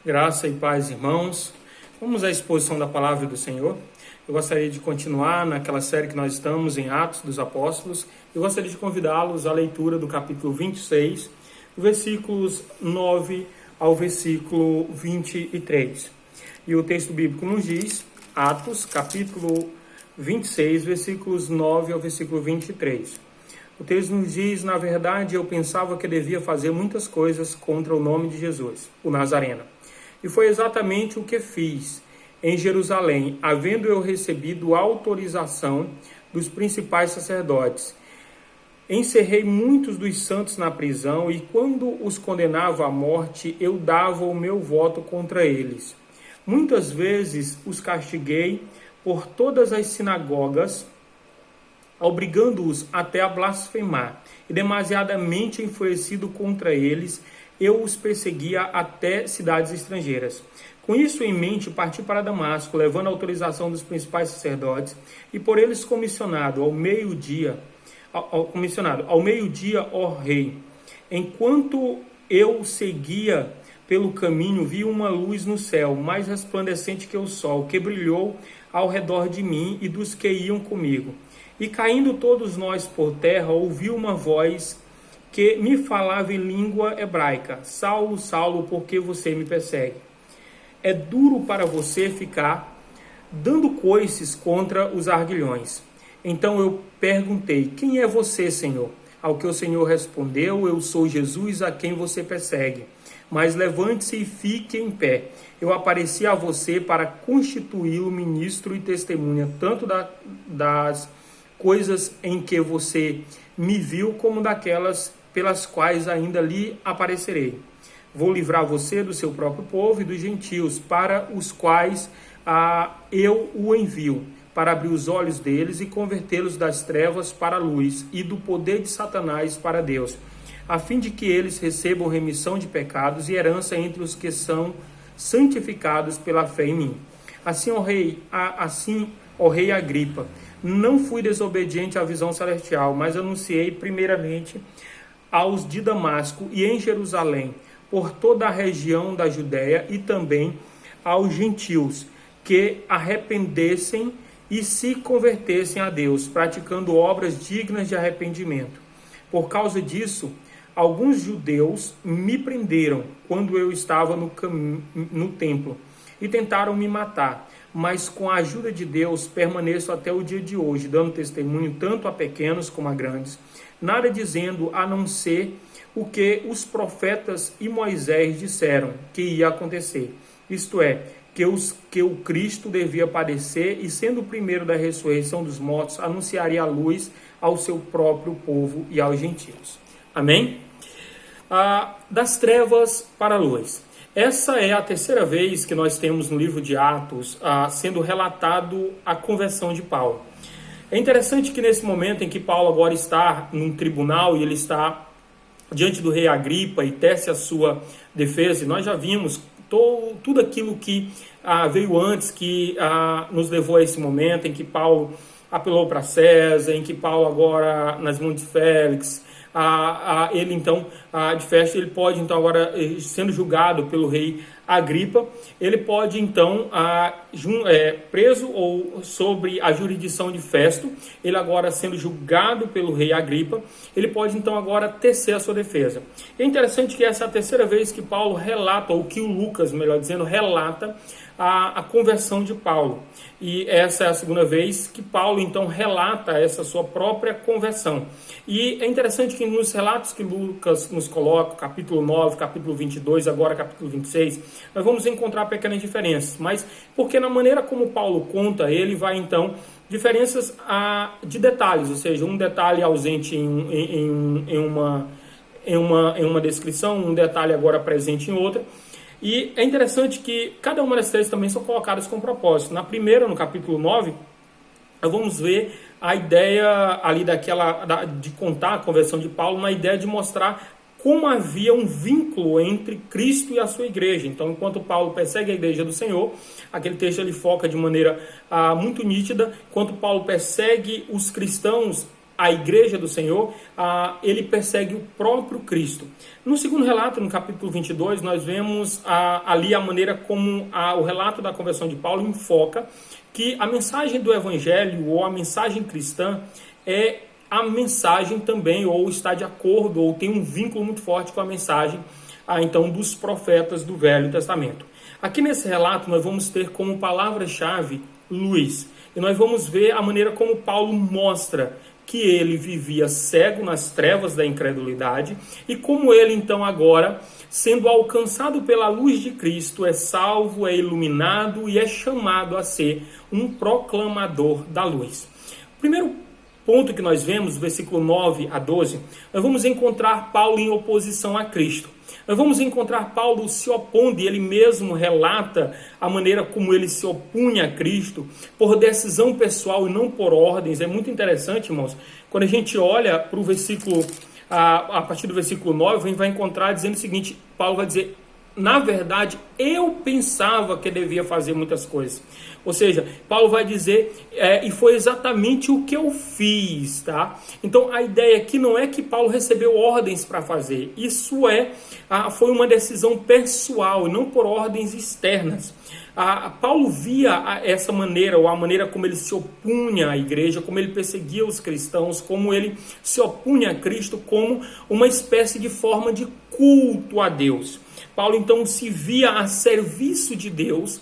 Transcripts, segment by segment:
Graça e paz, irmãos. Vamos à exposição da palavra do Senhor. Eu gostaria de continuar naquela série que nós estamos em Atos dos Apóstolos. Eu gostaria de convidá-los à leitura do capítulo 26, versículos 9 ao versículo 23. E o texto bíblico nos diz, Atos, capítulo 26, versículos 9 ao versículo 23. O texto nos diz: na verdade, eu pensava que devia fazer muitas coisas contra o nome de Jesus, o Nazareno. E foi exatamente o que fiz em Jerusalém, havendo eu recebido autorização dos principais sacerdotes. Encerrei muitos dos santos na prisão, e quando os condenava à morte, eu dava o meu voto contra eles. Muitas vezes os castiguei por todas as sinagogas, obrigando-os até a blasfemar, e demasiadamente enfurecido contra eles, eu os perseguia até cidades estrangeiras. Com isso em mente, parti para Damasco, levando a autorização dos principais sacerdotes, e por eles comissionado ao meio-dia, ó rei. Enquanto eu seguia pelo caminho, vi uma luz no céu, mais resplandecente que o sol, que brilhou ao redor de mim e dos que iam comigo. E caindo todos nós por terra, ouvi uma voz que me falava em língua hebraica: Saulo, Saulo, por que você me persegue? É duro para você ficar dando coices contra os arguilhões. Então eu perguntei: quem é você, Senhor? Ao que o Senhor respondeu: eu sou Jesus a quem você persegue. Mas levante-se e fique em pé. Eu apareci a você para constituí-lo ministro e testemunha, tanto das coisas em que você me viu, como daquelas pelas quais ainda lhe aparecerei. Vou livrar você do seu próprio povo e dos gentios, para os quais eu o envio, para abrir os olhos deles e convertê-los das trevas para a luz e do poder de Satanás para Deus, a fim de que eles recebam remissão de pecados e herança entre os que são santificados pela fé em mim. Assim, ó rei Agripa, não fui desobediente à visão celestial, mas anunciei primeiramente aos de Damasco e em Jerusalém, por toda a região da Judéia e também aos gentios, que arrependessem e se convertessem a Deus, praticando obras dignas de arrependimento. Por causa disso, alguns judeus me prenderam quando eu estava no templo e tentaram me matar, mas com a ajuda de Deus permaneço até o dia de hoje, dando testemunho tanto a pequenos como a grandes, nada dizendo a não ser o que os profetas e Moisés disseram que ia acontecer, isto é, que o Cristo devia padecer e, sendo o primeiro da ressurreição dos mortos, anunciaria a luz ao seu próprio povo e aos gentios. Amém? Das trevas para a luz. Essa é a terceira vez que nós temos no livro de Atos sendo relatado a conversão de Paulo. É interessante que nesse momento em que Paulo agora está num tribunal e ele está diante do rei Agripa e tece a sua defesa, e nós já vimos tudo aquilo que veio antes, que nos levou a esse momento em que Paulo apelou para César, em que Paulo agora nas mãos de Félix, ele então, de festa, ele pode então agora, sendo julgado pelo rei Agripa, ele pode então, preso ou sobre a jurisdição de Festo, ele agora sendo julgado pelo rei Agripa, ele pode então agora tecer a sua defesa. É interessante que essa é a terceira vez que Paulo relata, ou que o Lucas, melhor dizendo, relata a conversão de Paulo. E essa é a segunda vez que Paulo então relata essa sua própria conversão. E é interessante que nos relatos que Lucas nos coloca, capítulo 9, capítulo 22, agora capítulo 26, nós vamos encontrar pequenas diferenças. Mas porque na maneira como Paulo conta, ele vai então diferenças de detalhes, ou seja, um detalhe ausente em uma descrição, um detalhe agora presente em outra. E é interessante que cada uma das três também são colocadas com propósito. Na primeira, no capítulo 9, nós vamos ver a ideia ali de contar a conversão de Paulo, na ideia de mostrar como havia um vínculo entre Cristo e a sua igreja. Então, enquanto Paulo persegue a igreja do Senhor, aquele texto ele foca de maneira muito nítida, enquanto Paulo persegue os cristãos a igreja do Senhor, ele persegue o próprio Cristo. No segundo relato, no capítulo 22, nós vemos ali a maneira como o relato da conversão de Paulo enfoca que a mensagem do evangelho ou a mensagem cristã é a mensagem também, ou está de acordo, ou tem um vínculo muito forte com a mensagem então dos profetas do Velho Testamento. Aqui nesse relato nós vamos ter como palavra-chave luz, e nós vamos ver a maneira como Paulo mostra que ele vivia cego nas trevas da incredulidade e como ele então agora, sendo alcançado pela luz de Cristo, é salvo, é iluminado e é chamado a ser um proclamador da luz. O primeiro ponto que nós vemos, versículo 9 a 12, nós vamos encontrar Paulo em oposição a Cristo. Nós vamos encontrar Paulo se opondo, e ele mesmo relata a maneira como ele se opunha a Cristo, por decisão pessoal e não por ordens. É muito interessante, irmãos, quando a gente olha para o versículo, a partir do versículo 9, a gente vai encontrar dizendo o seguinte: Paulo vai dizer, na verdade, eu pensava que devia fazer muitas coisas. Ou seja, Paulo vai dizer, e foi exatamente o que eu fiz, tá? Então, a ideia aqui não é que Paulo recebeu ordens para fazer. Isso foi uma decisão pessoal, e não por ordens externas. Paulo via essa maneira, ou a maneira como ele se opunha à igreja, como ele perseguia os cristãos, como ele se opunha a Cristo, como uma espécie de forma de culto a Deus. Paulo então se via a serviço de Deus,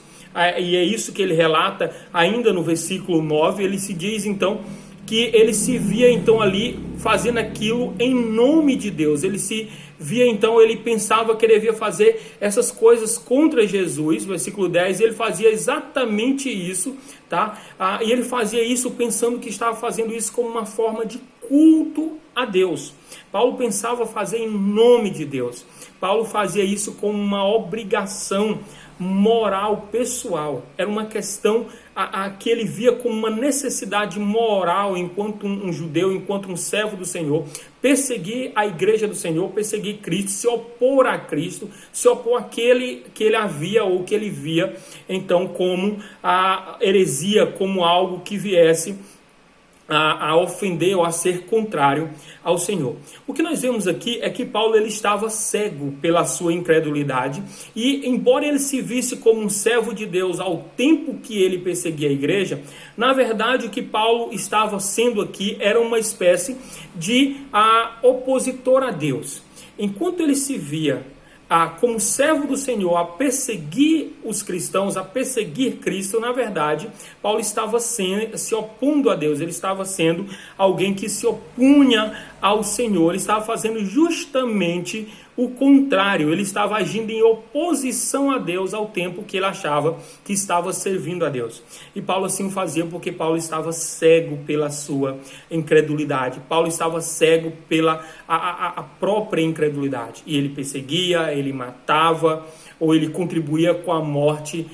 e é isso que ele relata ainda no versículo 9, ele se diz então que ele se via então ali fazendo aquilo em nome de Deus. Ele se via então, ele pensava que devia fazer essas coisas contra Jesus, versículo 10, ele fazia exatamente isso, tá? E ele fazia isso pensando que estava fazendo isso como uma forma de culto a Deus. Paulo pensava fazer em nome de Deus. Paulo fazia isso como uma obrigação moral pessoal. Era uma questão que ele via como uma necessidade moral enquanto um judeu, enquanto um servo do Senhor, perseguir a igreja do Senhor, perseguir Cristo, se opor a Cristo, se opor àquele que ele havia ou que ele via então como a heresia, como algo que viesse a ofender ou a ser contrário ao Senhor. O que nós vemos aqui é que Paulo ele estava cego pela sua incredulidade, e embora ele se visse como um servo de Deus ao tempo que ele perseguia a igreja, na verdade o que Paulo estava sendo aqui era uma espécie de opositor a Deus. Enquanto ele se via como servo do Senhor a perseguir os cristãos, a perseguir Cristo, na verdade, Paulo estava se opondo a Deus, ele estava sendo alguém que se opunha ao Senhor, ele estava fazendo justamente o contrário, ele estava agindo em oposição a Deus ao tempo que ele achava que estava servindo a Deus. E Paulo assim o fazia porque Paulo estava cego pela sua incredulidade, Paulo estava cego pela a própria incredulidade, e ele perseguia, ele matava, ou ele contribuía com a morte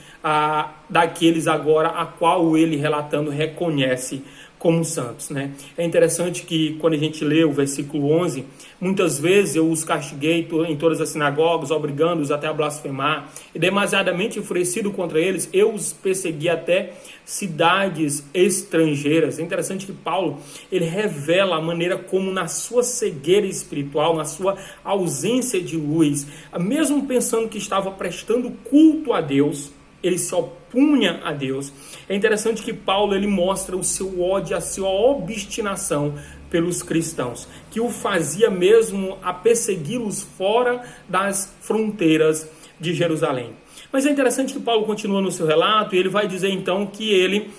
daqueles agora a qual ele, relatando, reconhece como santos, né? É interessante que quando a gente lê o versículo 11, muitas vezes eu os castiguei em todas as sinagogas, obrigando-os até a blasfemar, e demasiadamente enfurecido contra eles, eu os persegui até cidades estrangeiras. É interessante que Paulo, ele revela a maneira como na sua cegueira espiritual, na sua ausência de luz, mesmo pensando que estava prestando culto a Deus, ele se opunha a Deus. É interessante que Paulo ele mostra o seu ódio, a sua obstinação pelos cristãos, que o fazia mesmo a persegui-los fora das fronteiras de Jerusalém. Mas é interessante que Paulo continua no seu relato, e ele vai dizer então que ele,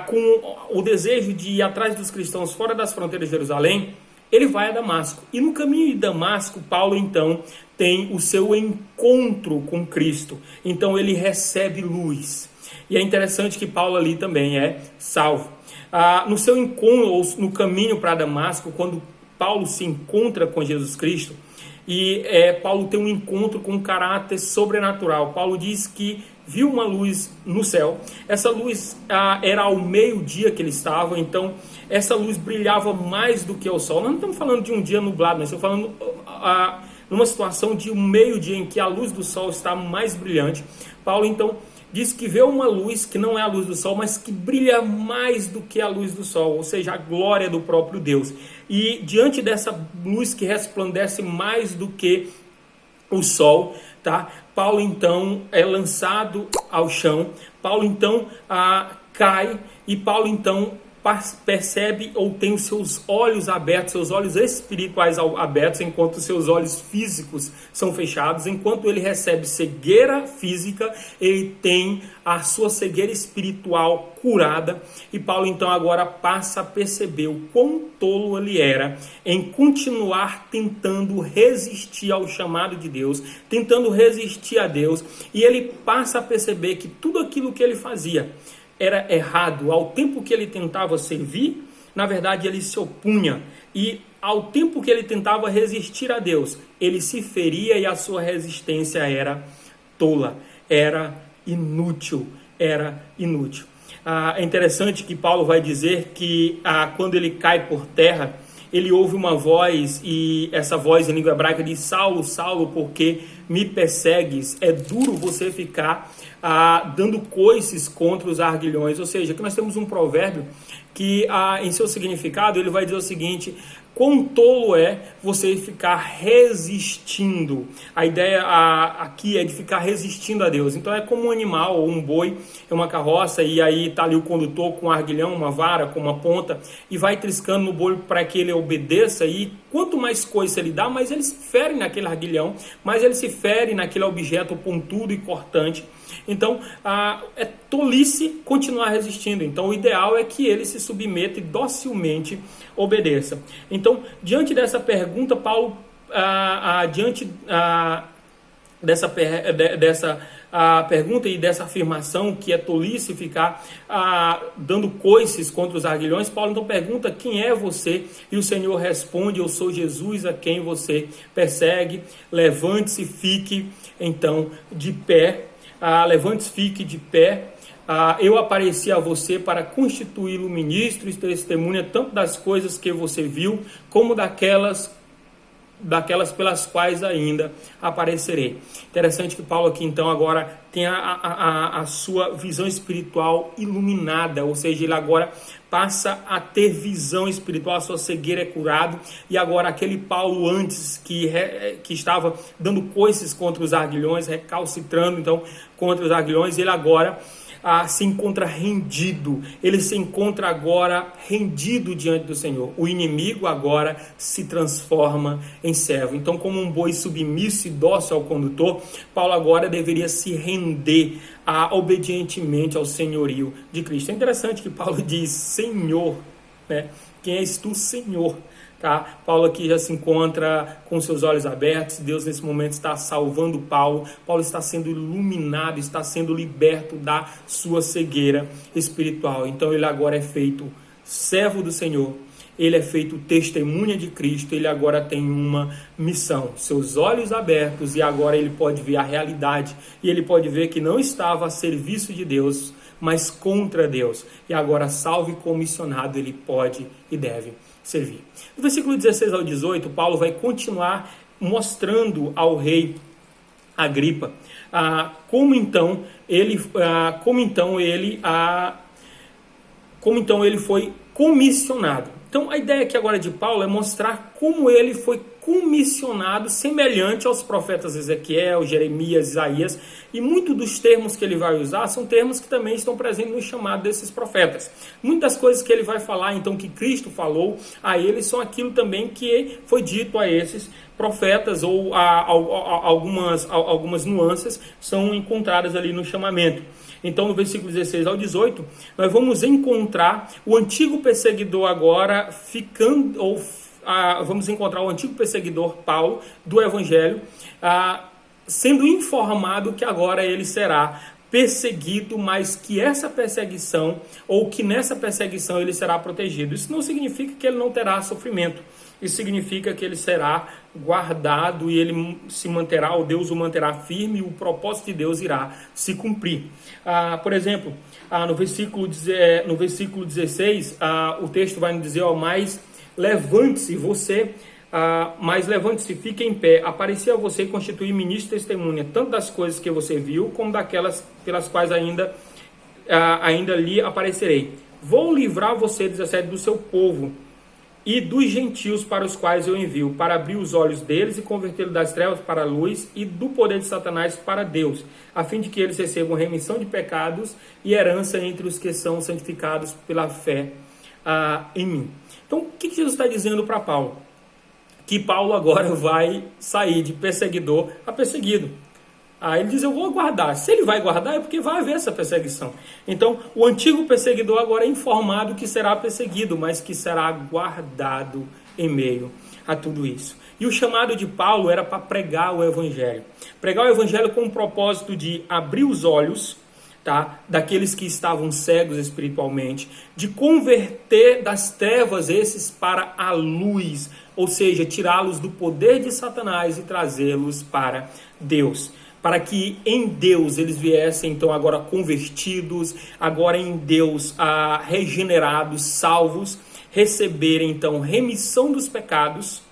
com o desejo de ir atrás dos cristãos fora das fronteiras de Jerusalém, ele vai a Damasco. E no caminho de Damasco, Paulo então tem o seu encontro com Cristo. Então ele recebe luz. E é interessante que Paulo ali também é salvo. No seu encontro, ou no caminho para Damasco, quando Paulo se encontra com Jesus Cristo, e Paulo tem um encontro com um caráter sobrenatural. Paulo diz que viu uma luz no céu. Essa luz era ao meio-dia que ele estava, então essa luz brilhava mais do que o sol. Nós não estamos falando de um dia nublado, nós estamos falando numa situação de um meio-dia em que a luz do sol está mais brilhante. Paulo então diz que vê uma luz que não é a luz do sol, mas que brilha mais do que a luz do sol, ou seja, a glória do próprio Deus. E diante dessa luz que resplandece mais do que o sol, tá? Paulo então é lançado ao chão, Paulo então cai, e Paulo então percebe ou tem os seus olhos abertos, seus olhos espirituais abertos, enquanto os seus olhos físicos são fechados. Enquanto ele recebe cegueira física, ele tem a sua cegueira espiritual curada, e Paulo então agora passa a perceber o quão tolo ele era em continuar tentando resistir ao chamado de Deus, tentando resistir a Deus, e ele passa a perceber que tudo aquilo que ele fazia era errado. Ao tempo que ele tentava servir, na verdade ele se opunha, e ao tempo que ele tentava resistir a Deus, ele se feria, e a sua resistência era tola, era inútil, É interessante que Paulo vai dizer que quando ele cai por terra, ele ouve uma voz, e essa voz em língua hebraica diz: Saulo, Saulo, por que me persegues? É duro você ficar dando coices contra os arguilhões. Ou seja, que nós temos um provérbio que em seu significado ele vai dizer o seguinte: quão tolo é você ficar resistindo. A ideia aqui é de ficar resistindo a Deus. Então é como um animal ou um boi, é uma carroça, e aí está ali o condutor com um arguilhão, uma vara, com uma ponta, e vai triscando no boi para que ele obedeça, e quanto mais coisa ele dá, mais ele se fere naquele arguilhão, mais ele se fere naquele objeto pontudo e cortante. Então é tolice continuar resistindo. Então o ideal é que ele se submeta e docilmente obedeça. Então, diante dessa pergunta, Paulo, dessa pergunta e dessa afirmação que é tolice ficar dando coices contra os arguilhões, Paulo então pergunta: quem é você? E o Senhor responde: eu sou Jesus a quem você persegue. Levante-se, fique então de pé. Levante-se, fique de pé. Eu apareci a você para constituí-lo ministro e testemunha tanto das coisas que você viu, como daquelas pelas quais ainda aparecerei. Interessante que Paulo aqui então agora tem a sua visão espiritual iluminada, ou seja, ele agora passa a ter visão espiritual, a sua cegueira é curado, e agora aquele Paulo antes que estava dando coices contra os arguilhões, recalcitrando então contra os arguilhões, ele agora se encontra rendido, ele se encontra agora rendido diante do Senhor. O inimigo agora se transforma em servo. Então, como um boi submisso e dócil ao condutor, Paulo agora deveria se render obedientemente ao senhorio de Cristo. É interessante que Paulo diz Senhor, né? Quem és tu, Senhor? Tá? Paulo aqui já se encontra com seus olhos abertos. Deus nesse momento está salvando Paulo. Paulo está sendo iluminado, está sendo liberto da sua cegueira espiritual. Então ele agora é feito servo do Senhor, ele é feito testemunha de Cristo, ele agora tem uma missão, seus olhos abertos, e agora ele pode ver a realidade, e ele pode ver que não estava a serviço de Deus, mas contra Deus, e agora salvo e comissionado ele pode e deve servir. No versículo 16 ao 18, Paulo vai continuar mostrando ao rei Agripa como então ele foi comissionado. Então a ideia aqui agora de Paulo é mostrar como ele foi comissionado, semelhante aos profetas Ezequiel, Jeremias, Isaías, e muitos dos termos que ele vai usar são termos que também estão presentes no chamado desses profetas. Muitas coisas que ele vai falar, então, que Cristo falou a eles, são aquilo também que foi dito a esses profetas, ou algumas nuances são encontradas ali no chamamento. Então, no versículo 16 ao 18, nós vamos encontrar o antigo perseguidor agora vamos encontrar o antigo perseguidor Paulo do Evangelho sendo informado que agora ele será perseguido, mas que essa perseguição, ou que nessa perseguição ele será protegido. Isso não significa que ele não terá sofrimento. Isso significa que ele será guardado e ele se manterá, ou Deus o manterá firme, e o propósito de Deus irá se cumprir. Por exemplo, no versículo 16, o texto vai nos dizer: mas levante-se, você Mas levante-se, fique em pé, apareci a você e constituí ministro e testemunha, tanto das coisas que você viu, como daquelas pelas quais ainda lhe aparecerei. Vou livrar você, 17, do seu povo e dos gentios para os quais eu envio, para abrir os olhos deles e convertê-los das trevas para a luz e do poder de Satanás para Deus, a fim de que eles recebam remissão de pecados e herança entre os que são santificados pela fé em mim. Então, o que Jesus está dizendo para Paulo? Que Paulo agora vai sair de perseguidor a perseguido. Ele diz, eu vou guardar. Se ele vai guardar, é porque vai haver essa perseguição. Então, o antigo perseguidor agora é informado que será perseguido, mas que será guardado em meio a tudo isso. E o chamado de Paulo era para pregar o evangelho. Pregar o evangelho com o propósito de abrir os olhos, daqueles que estavam cegos espiritualmente, de converter das trevas esses para a luz, ou seja, tirá-los do poder de Satanás e trazê-los para Deus. Para que em Deus eles viessem, então, agora convertidos, agora em Deus regenerados, salvos, receberem, então, remissão dos pecados,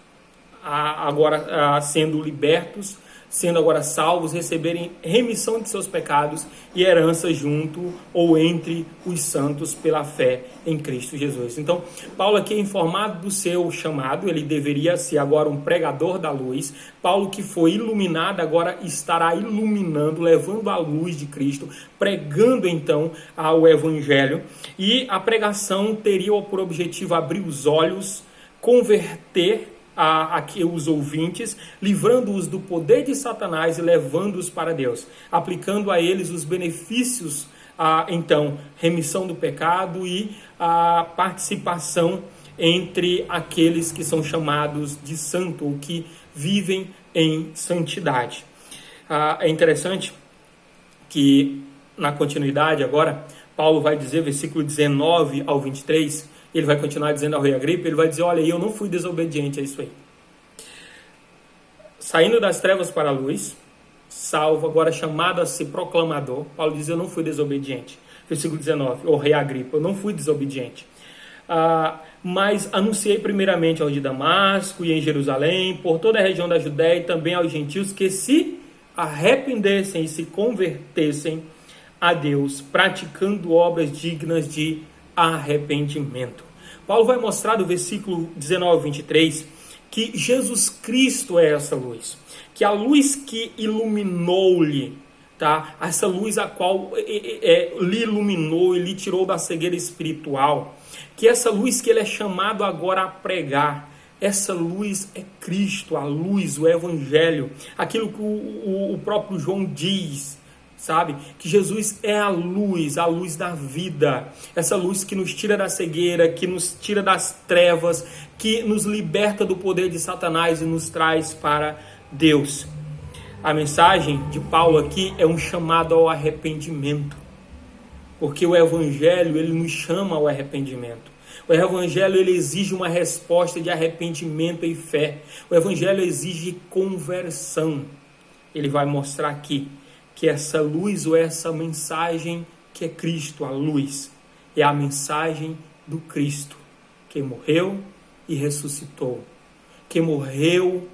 agora sendo libertos, sendo agora salvos, receberem remissão de seus pecados e herança junto ou entre os santos pela fé em Cristo Jesus. Então, Paulo aqui é informado do seu chamado, ele deveria ser agora um pregador da luz. Paulo, que foi iluminado, agora estará iluminando, levando a luz de Cristo, pregando então o evangelho, e a pregação teria por objetivo abrir os olhos, converter aqui os ouvintes, livrando-os do poder de Satanás e levando-os para Deus, aplicando a eles os benefícios, então, remissão do pecado e a participação entre aqueles que são chamados de santo, ou que vivem em santidade. É interessante que, na continuidade agora, Paulo vai dizer, versículo 19 ao 23, ele vai continuar dizendo ao rei Agripa, ele vai dizer, olha, eu não fui desobediente a isso aí. Saindo das trevas para a luz, salvo, agora chamado a ser proclamador, Paulo diz, eu não fui desobediente. Versículo 19, o rei Agripa, eu não fui desobediente. Mas anunciei primeiramente ao de Damasco e em Jerusalém, por toda a região da Judéia e também aos gentios que se arrependessem e se convertessem a Deus, praticando obras dignas de arrependimento. Paulo vai mostrar do versículo 19 ao 23 que Jesus Cristo é essa luz, que a luz que iluminou-lhe, essa luz a qual lhe iluminou e lhe tirou da cegueira espiritual, que essa luz que ele é chamado agora a pregar, essa luz é Cristo, a luz, o evangelho, aquilo que o próprio João diz, sabe? Que Jesus é a luz da vida. Essa luz que nos tira da cegueira, que nos tira das trevas, que nos liberta do poder de Satanás e nos traz para Deus. A mensagem de Paulo aqui é um chamado ao arrependimento. Porque o evangelho, ele nos chama ao arrependimento. O evangelho, ele exige uma resposta de arrependimento e fé. O evangelho exige conversão. Ele vai mostrar aqui que essa luz ou essa mensagem que é Cristo, a luz, é a mensagem do Cristo, que morreu e ressuscitou, que morreu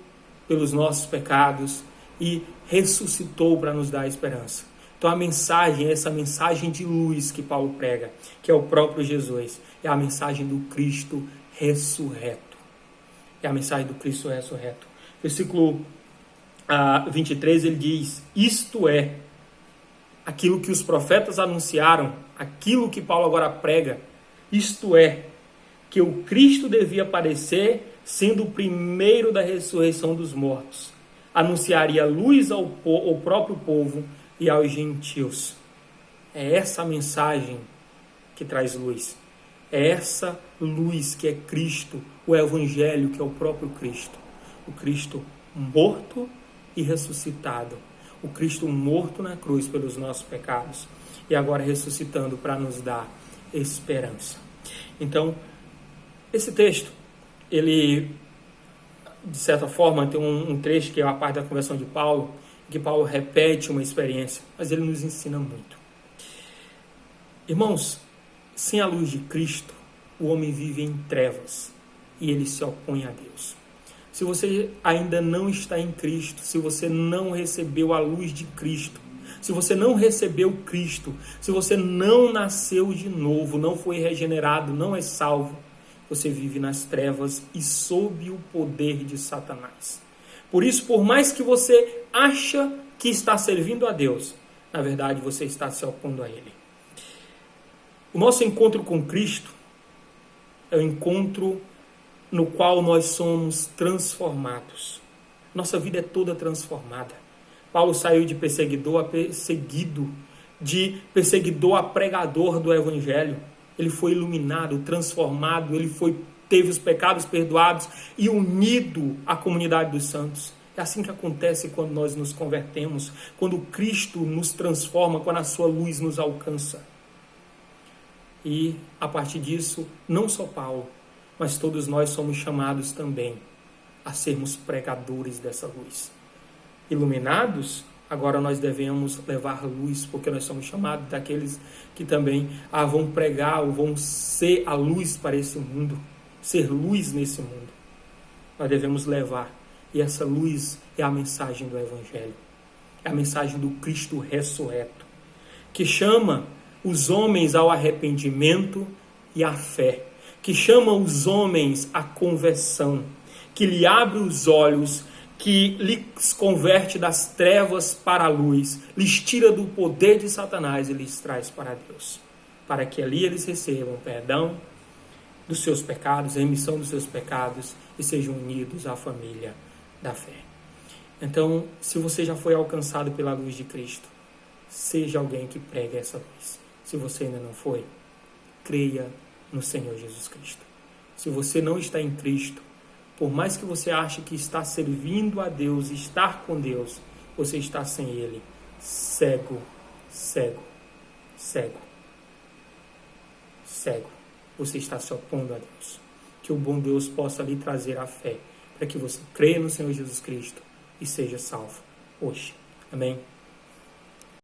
pelos nossos pecados e ressuscitou para nos dar esperança. Então a mensagem, essa mensagem de luz que Paulo prega, que é o próprio Jesus, é a mensagem do Cristo ressurreto. É a mensagem do Cristo ressurreto. Versículo 23, ele diz, isto é, aquilo que os profetas anunciaram, aquilo que Paulo agora prega, isto é, que o Cristo devia aparecer, sendo o primeiro da ressurreição dos mortos. Anunciaria luz ao próprio povo e aos gentios. É essa mensagem que traz luz. É essa luz que é Cristo, o Evangelho, que é o próprio Cristo. O Cristo morto e ressuscitado. O Cristo morto na cruz pelos nossos pecados e agora ressuscitando para nos dar esperança. Então, esse texto, ele, de certa forma, tem um trecho que é a parte da conversão de Paulo, que Paulo repete uma experiência, mas ele nos ensina muito. Irmãos, sem a luz de Cristo, o homem vive em trevas e ele se opõe a Deus. Se você ainda não está em Cristo, se você não recebeu a luz de Cristo, se você não recebeu Cristo, se você não nasceu de novo, não foi regenerado, não é salvo, você vive nas trevas e sob o poder de Satanás. Por isso, por mais que você acha que está servindo a Deus, na verdade você está se opondo a Ele. O nosso encontro com Cristo é o encontro no qual nós somos transformados. Nossa vida é toda transformada. Paulo saiu de perseguidor a perseguido, de perseguidor a pregador do Evangelho. Ele foi iluminado, transformado, teve os pecados perdoados e unido à comunidade dos santos. É assim que acontece quando nós nos convertemos, quando Cristo nos transforma, quando a sua luz nos alcança. E a partir disso, não só Paulo, mas todos nós somos chamados também a sermos pregadores dessa luz. Iluminados, agora nós devemos levar luz, porque nós somos chamados daqueles que também vão pregar ou vão ser a luz para esse mundo, ser luz nesse mundo. Nós devemos levar, e essa luz é a mensagem do Evangelho, é a mensagem do Cristo ressurreto, que chama os homens ao arrependimento e à fé, que chama os homens à conversão, que lhe abre os olhos, que lhes converte das trevas para a luz, lhes tira do poder de Satanás e lhes traz para Deus, para que ali eles recebam perdão dos seus pecados, remissão dos seus pecados e sejam unidos à família da fé. Então, se você já foi alcançado pela luz de Cristo, seja alguém que pregue essa luz. Se você ainda não foi, creia no Senhor Jesus Cristo. Se você não está em Cristo, por mais que você ache que está servindo a Deus, estar com Deus, você está sem Ele, cego, cego, cego, cego. Você está se opondo a Deus. Que o bom Deus possa lhe trazer a fé, para que você creia no Senhor Jesus Cristo e seja salvo hoje. Amém?